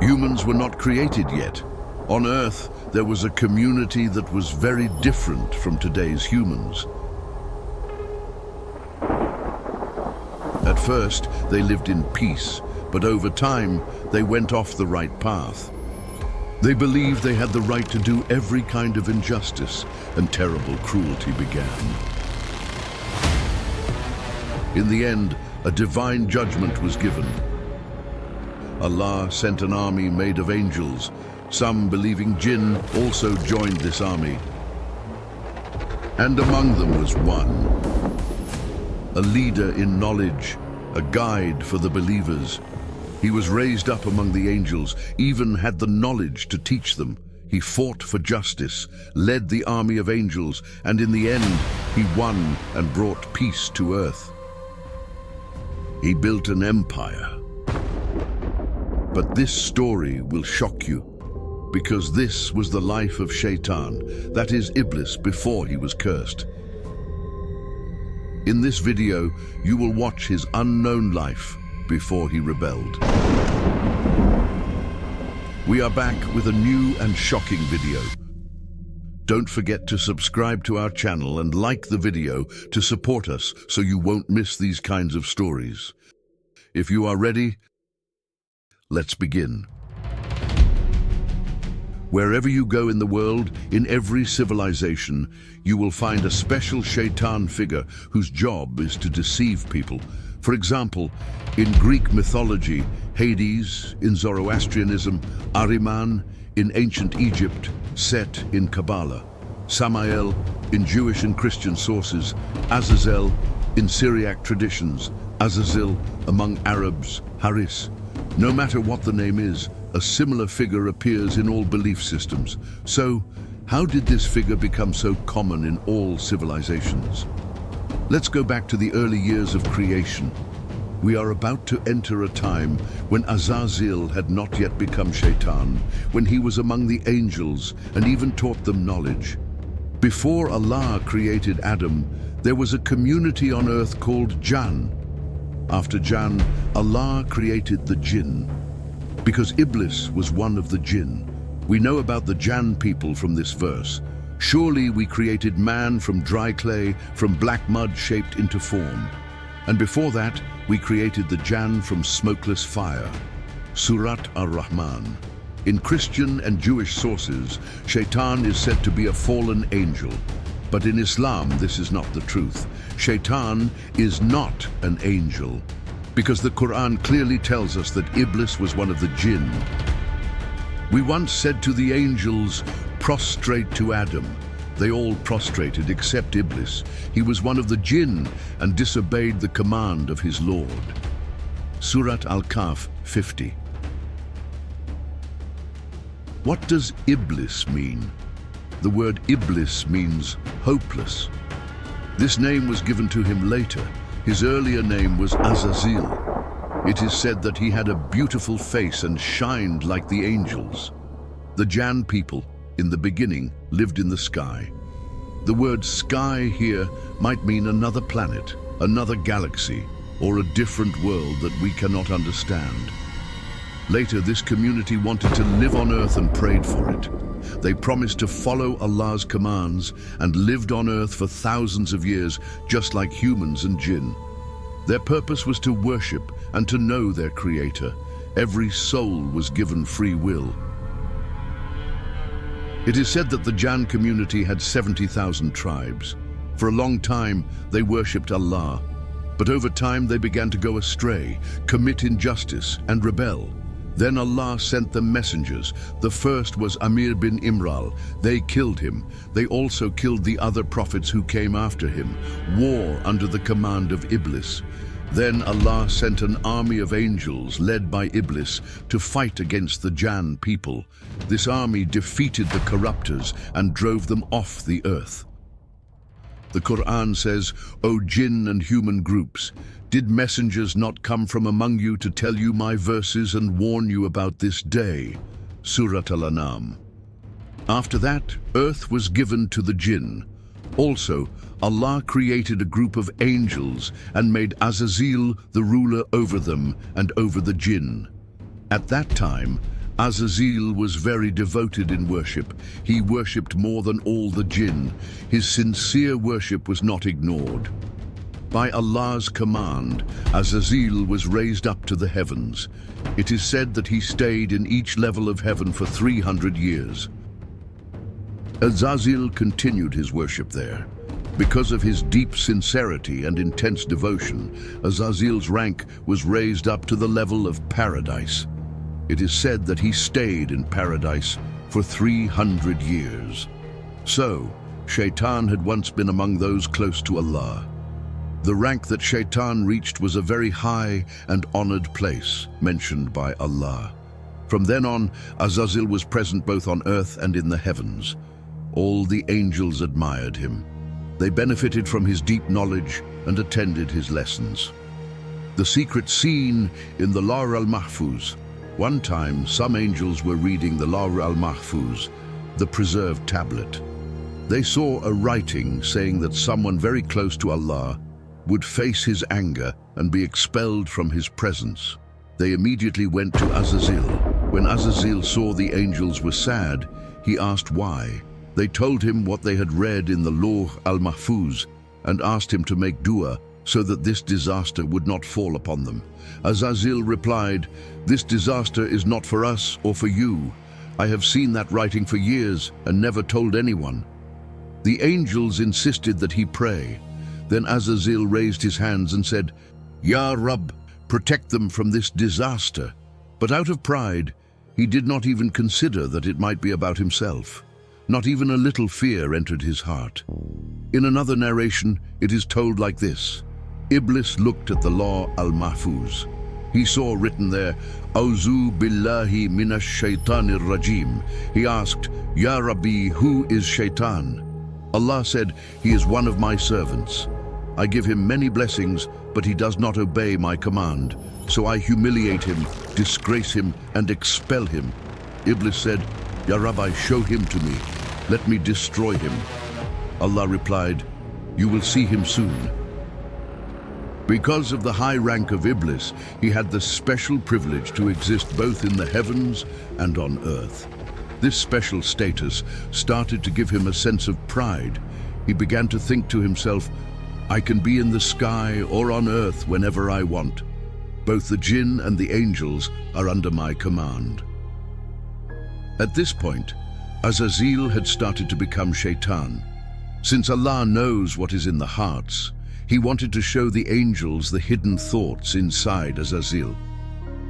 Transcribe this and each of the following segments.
Humans were not created yet. On Earth, there was a community that was very different from today's humans. At first, they lived in peace, but over time, they went off the right path. They believed they had the right to do every kind of injustice, and terrible cruelty began. In the end, a divine judgment was given. Allah sent an army made of angels. Some, believing Jinn, also joined this army. And among them was one, a leader in knowledge, a guide for the believers. He was raised up among the angels, even had the knowledge to teach them. He fought for justice, led the army of angels, and in the end, he won and brought peace to earth. He built an empire. But this story will shock you, because this was the life of Shaitan, that is Iblis, before he was cursed. In this video, you will watch his unknown life before he rebelled. We are back with a new and shocking video. Don't forget to subscribe to our channel and like the video to support us so you won't miss these kinds of stories. If you are ready, let's begin. Wherever you go in the world, in every civilization, you will find a special shaitan figure whose job is to deceive people. For example, in Greek mythology, Hades; in Zoroastrianism, Ahriman; in ancient Egypt, Set; in Kabbalah, Samael; in Jewish and Christian sources, Azazil; in Syriac traditions, Azazil; among Arabs, Haris. No matter what the name is, a similar figure appears in all belief systems. So, how did this figure become so common in all civilizations? Let's go back to the early years of creation. We are about to enter a time when Azazil had not yet become Shaitan, when he was among the angels and even taught them knowledge. Before Allah created Adam, there was a community on earth called Jinn. After Jinn, Allah created the Jinn. Because Iblis was one of the Jinn. We know about the Jinn people from this verse. Surely we created man from dry clay, from black mud shaped into form. And before that, we created the Jinn from smokeless fire. Surat ar-Rahman. In Christian and Jewish sources, Shaitan is said to be a fallen angel. But in Islam, this is not the truth. Shaitan is not an angel, because the Qur'an clearly tells us that Iblis was one of the Jinn. We once said to the angels, "Prostrate to Adam." They all prostrated except Iblis. He was one of the Jinn and disobeyed the command of his Lord. Surat Al-Kahf 50. What does Iblis mean? The word Iblis means hopeless. This name was given to him later. His earlier name was Azazil. It is said that he had a beautiful face and shined like the angels. The Jinn people, in the beginning, lived in the sky. The word sky here might mean another planet, another galaxy, or a different world that we cannot understand. Later, this community wanted to live on earth and prayed for it. They promised to follow Allah's commands and lived on earth for thousands of years, just like humans and Jinn. Their purpose was to worship and to know their Creator. Every soul was given free will. It is said that the Jinn community had 70,000 tribes. For a long time, they worshipped Allah. But over time, they began to go astray, commit injustice, and rebel. Then Allah sent them messengers. The first was Amir bin Imral. They killed him. They also killed the other prophets who came after him. War under the command of Iblis. Then Allah sent an army of angels led by Iblis to fight against the Jinn people. This army defeated the corruptors and drove them off the earth. The Qur'an says, "O Jinn and human groups, did messengers not come from among you to tell you my verses and warn you about this day?" Surat Al-An'am. After that, earth was given to the Jinn. Also, Allah created a group of angels and made Azazil the ruler over them and over the Jinn. At that time, Azazil was very devoted in worship. He worshipped more than all the Jinn. His sincere worship was not ignored. By Allah's command, Azazil was raised up to the heavens. It is said that he stayed in each level of heaven for 300 years. Azazil continued his worship there. Because of his deep sincerity and intense devotion, Azazil's rank was raised up to the level of paradise. It is said that he stayed in paradise for 300 years. So, Shaitan had once been among those close to Allah. The rank that Shaitan reached was a very high and honored place, mentioned by Allah. From then on, Azazil was present both on earth and in the heavens. All the angels admired him. They benefited from his deep knowledge and attended his lessons. The secret scene in the Lawh al-Mahfuz. One time, some angels were reading the Lawh al-Mahfuz, the preserved tablet. They saw a writing saying that someone very close to Allah would face his anger and be expelled from his presence. They immediately went to Azazil. When Azazil saw the angels were sad, he asked why. They told him what they had read in the Lawh al-Mahfuz and asked him to make dua so that this disaster would not fall upon them. Azazil replied, "This disaster is not for us or for you. I have seen that writing for years and never told anyone." The angels insisted that he pray. Then Azazil raised his hands and said, "Ya Rabb, protect them from this disaster." But out of pride, he did not even consider that it might be about himself. Not even a little fear entered his heart. In another narration, it is told like this. Iblis looked at the Lawh al-Mahfuz. He saw written there, "Auzu billahi minash shaytanir rajim." He asked, "Ya Rabbi, who is Shaitan?" Allah said, "He is one of my servants. I give him many blessings, but he does not obey my command. So I humiliate him, disgrace him, and expel him." Iblis said, "Ya Rabbi, show him to me. Let me destroy him." Allah replied, "You will see him soon." Because of the high rank of Iblis, he had the special privilege to exist both in the heavens and on earth. This special status started to give him a sense of pride. He began to think to himself, "I can be in the sky or on earth whenever I want. Both the Jinn and the angels are under my command." At this point, Azazil had started to become Shaitan. Since Allah knows what is in the hearts, he wanted to show the angels the hidden thoughts inside Azazil.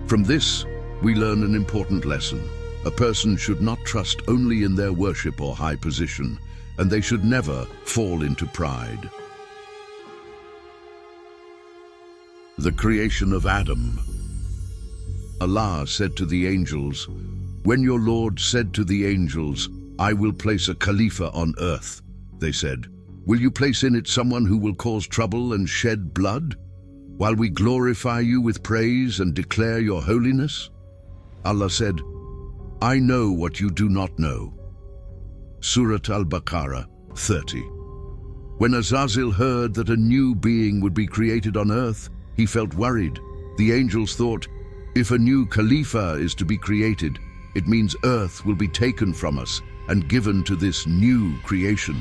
From this, we learn an important lesson. A person should not trust only in their worship or high position, and they should never fall into pride. The creation of Adam. Allah said to the angels, "When your Lord said to the angels, 'I will place a Khalifa on earth,' they said, 'Will you place in it someone who will cause trouble and shed blood, while we glorify you with praise and declare your holiness?' Allah said, 'I know what you do not know.'" Surat al-Baqarah 30. When Azazil heard that a new being would be created on earth, he felt worried. The angels thought, if a new Khalifa is to be created, it means earth will be taken from us and given to this new creation.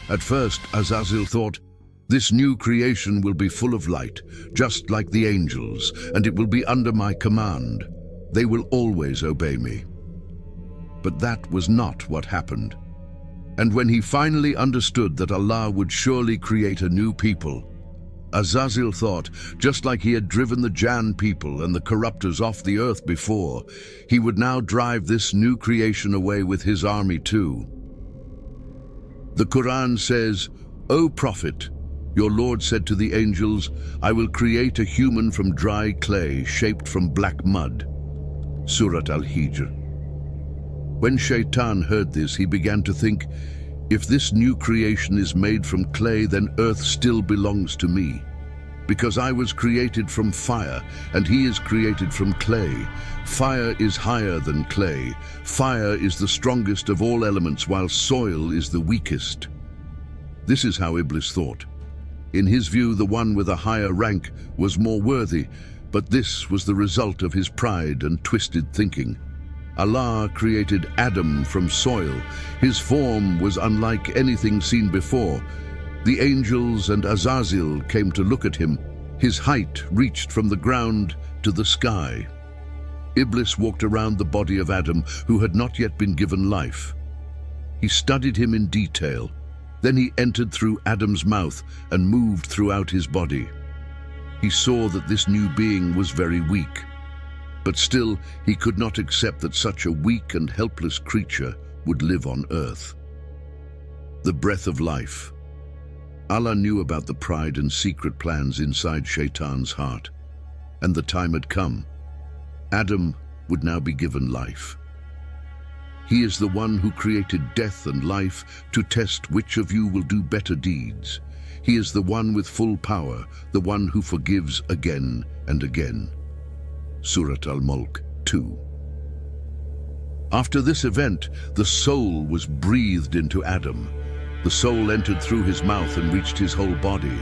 At first, Azazil thought, this new creation will be full of light, just like the angels, and it will be under my command. They will always obey me. But that was not what happened. And when he finally understood that Allah would surely create a new people, Azazil thought, just like he had driven the Jinn people and the corruptors off the earth before, he would now drive this new creation away with his army too. The Qur'an says, "O Prophet, your Lord said to the angels, 'I will create a human from dry clay shaped from black mud.'" Surat al-Hijr. When Shaitan heard this, he began to think, if this new creation is made from clay, then earth still belongs to me. Because I was created from fire, and he is created from clay. Fire is higher than clay. Fire is the strongest of all elements, while soil is the weakest. This is how Iblis thought. In his view, the one with a higher rank was more worthy, but this was the result of his pride and twisted thinking. Allah created Adam from soil. His form was unlike anything seen before. The angels and Azazil came to look at him. His height reached from the ground to the sky. Iblis walked around the body of Adam, who had not yet been given life. He studied him in detail. Then he entered through Adam's mouth and moved throughout his body. He saw that this new being was very weak. But still, he could not accept that such a weak and helpless creature would live on earth. The breath of life. Allah knew about the pride and secret plans inside Shaitan's heart, and the time had come. Adam would now be given life. He is the one who created death and life to test which of you will do better deeds. He is the one with full power, the one who forgives again and again. Surah Al-Mulk 2. After this event, the soul was breathed into Adam. The soul entered through his mouth and reached his whole body.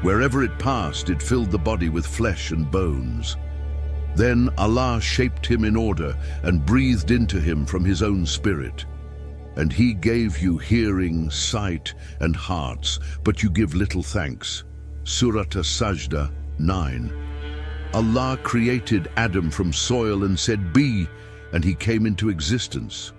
Wherever it passed, it filled the body with flesh and bones. Then Allah shaped him in order and breathed into him from his own spirit. And he gave you hearing, sight, and hearts, but you give little thanks. Surah As-Sajda 9. Allah created Adam from soil and said, "Be," and he came into existence.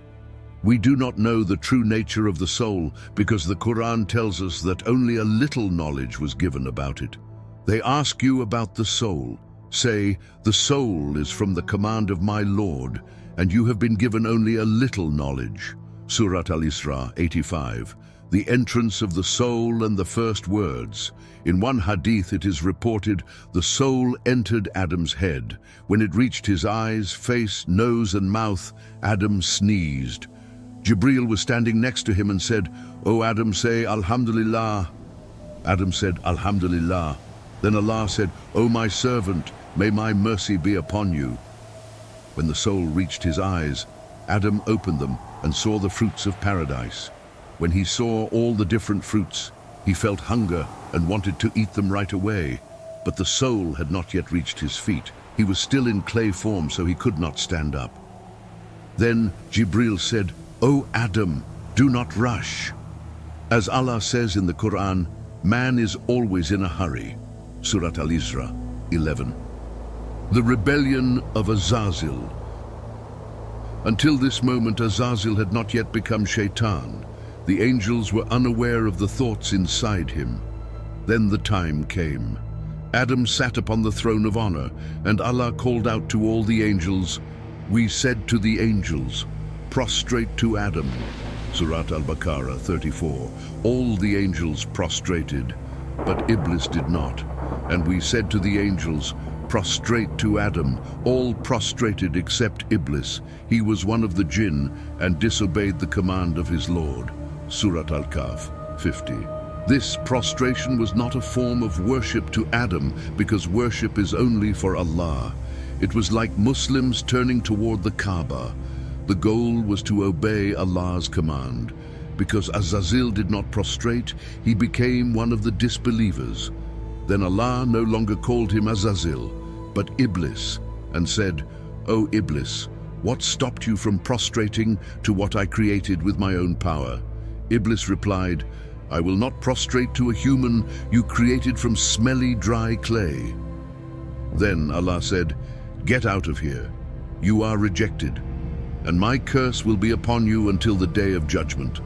We do not know the true nature of the soul because the Qur'an tells us that only a little knowledge was given about it. They ask you about the soul. Say, "The soul is from the command of my Lord, and you have been given only a little knowledge." Surah Al-Isra 85. The entrance of the soul and the first words. In one hadith it is reported, the soul entered Adam's head. When it reached his eyes, face, nose and mouth, Adam sneezed. Jibreel was standing next to him and said, "O Adam, say Alhamdulillah." Adam said, "Alhamdulillah." Then Allah said, "O my servant, may my mercy be upon you." When the soul reached his eyes, Adam opened them and saw the fruits of paradise. When he saw all the different fruits, he felt hunger and wanted to eat them right away. But the soul had not yet reached his feet. He was still in clay form, so he could not stand up. Then Jibreel said, "O Adam, do not rush." As Allah says in the Qur'an, man is always in a hurry. Surah Al-Isra 11. The rebellion of Azazil. Until this moment, Azazil had not yet become Shaitan. The angels were unaware of the thoughts inside him. Then the time came. Adam sat upon the throne of honor, and Allah called out to all the angels. We said to the angels, "Prostrate to Adam." Surah Al-Baqarah 34. All the angels prostrated, but Iblis did not. And we said to the angels, "Prostrate to Adam." All prostrated except Iblis. He was one of the Jinn and disobeyed the command of his Lord. Surah Al-Kahf 50. This prostration was not a form of worship to Adam because worship is only for Allah. It was like Muslims turning toward the Kaaba. The goal was to obey Allah's command. Because Azazil did not prostrate, he became one of the disbelievers. Then Allah no longer called him Azazil, but Iblis, and said, "O Iblis, what stopped you from prostrating to what I created with my own power?" Iblis replied, "I will not prostrate to a human you created from smelly, dry clay." Then Allah said, "Get out of here. You are rejected, and my curse will be upon you until the day of judgment."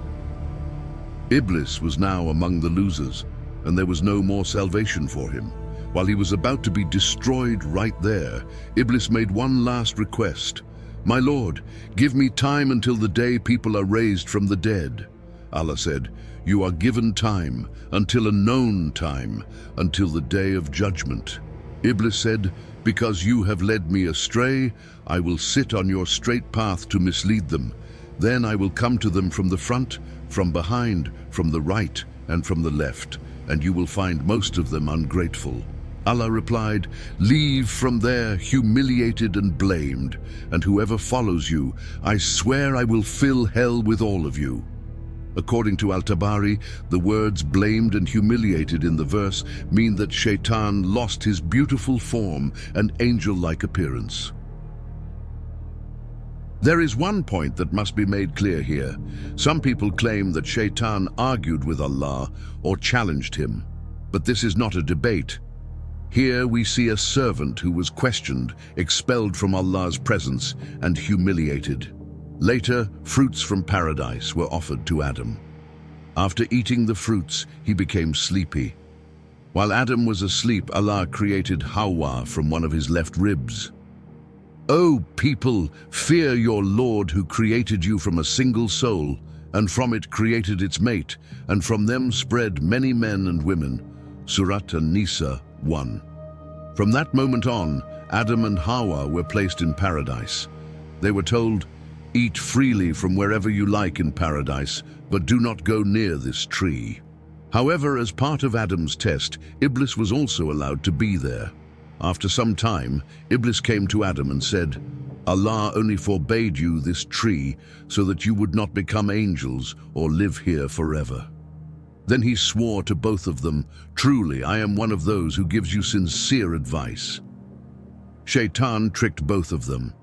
Iblis was now among the losers, and there was no more salvation for him. While he was about to be destroyed right there, Iblis made one last request. "My Lord, give me time until the day people are raised from the dead." Allah said, "You are given time, until a known time, until the day of judgment." Iblis said, "Because you have led me astray, I will sit on your straight path to mislead them. Then I will come to them from the front, from behind, from the right, and from the left, and you will find most of them ungrateful." Allah replied, "Leave from there humiliated and blamed, and whoever follows you, I swear I will fill hell with all of you." According to Al-Tabari, the words blamed and humiliated in the verse mean that Shaitan lost his beautiful form and angel-like appearance. There is one point that must be made clear here. Some people claim that Shaitan argued with Allah or challenged him, but this is not a debate. Here we see a servant who was questioned, expelled from Allah's presence, and humiliated. Later, fruits from paradise were offered to Adam. After eating the fruits, he became sleepy. While Adam was asleep, Allah created Hawwa from one of his left ribs. O people, fear your Lord who created you from a single soul, and from it created its mate, and from them spread many men and women. Surat An-Nisa 1. From that moment on, Adam and Hawwa were placed in paradise. They were told, "Eat freely from wherever you like in paradise, but do not go near this tree." However, as part of Adam's test, Iblis was also allowed to be there. After some time, Iblis came to Adam and said, "Allah only forbade you this tree so that you would not become angels or live here forever." Then he swore to both of them, "Truly, I am one of those who gives you sincere advice." Shaitan tricked both of them.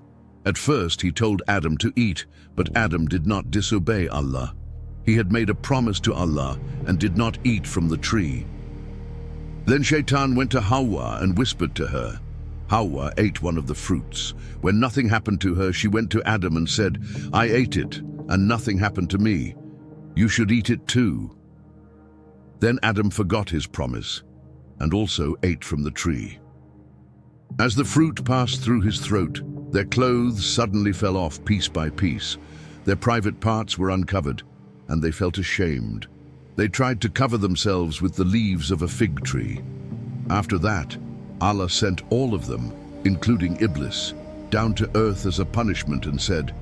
At first, he told Adam to eat, but Adam did not disobey Allah. He had made a promise to Allah and did not eat from the tree. Then Shaitan went to Hawwa and whispered to her. Hawwa ate one of the fruits. When nothing happened to her, she went to Adam and said, "I ate it, and nothing happened to me. You should eat it too." Then Adam forgot his promise and also ate from the tree. As the fruit passed through his throat, their clothes suddenly fell off piece by piece. Their private parts were uncovered, and they felt ashamed. They tried to cover themselves with the leaves of a fig tree. After that, Allah sent all of them, including Iblis, down to earth as a punishment and said,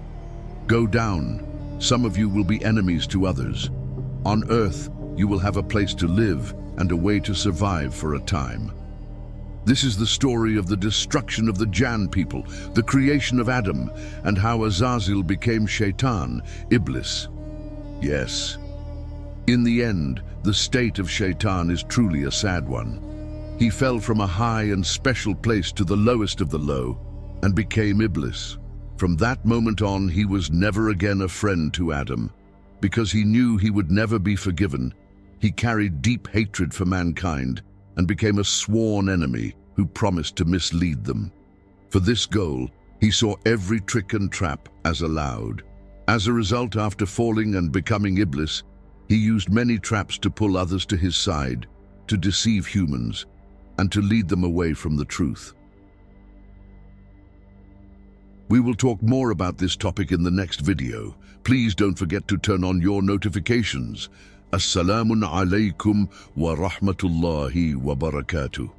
"Go down. Some of you will be enemies to others. On earth, you will have a place to live and a way to survive for a time." This is the story of the destruction of the Jinn people, the creation of Adam, and how Azazil became Shaitan, Iblis. Yes. In the end, the state of Shaitan is truly a sad one. He fell from a high and special place to the lowest of the low and became Iblis. From that moment on, he was never again a friend to Adam. Because he knew he would never be forgiven, he carried deep hatred for mankind and became a sworn enemy who promised to mislead them. For this goal, he saw every trick and trap as allowed. As a result, after falling and becoming Iblis, he used many traps to pull others to his side, to deceive humans, and to lead them away from the truth. We will talk more about this topic in the next video. Please don't forget to turn on your notifications. Assalamu alaikum wa rahmatullahi wa barakatuh.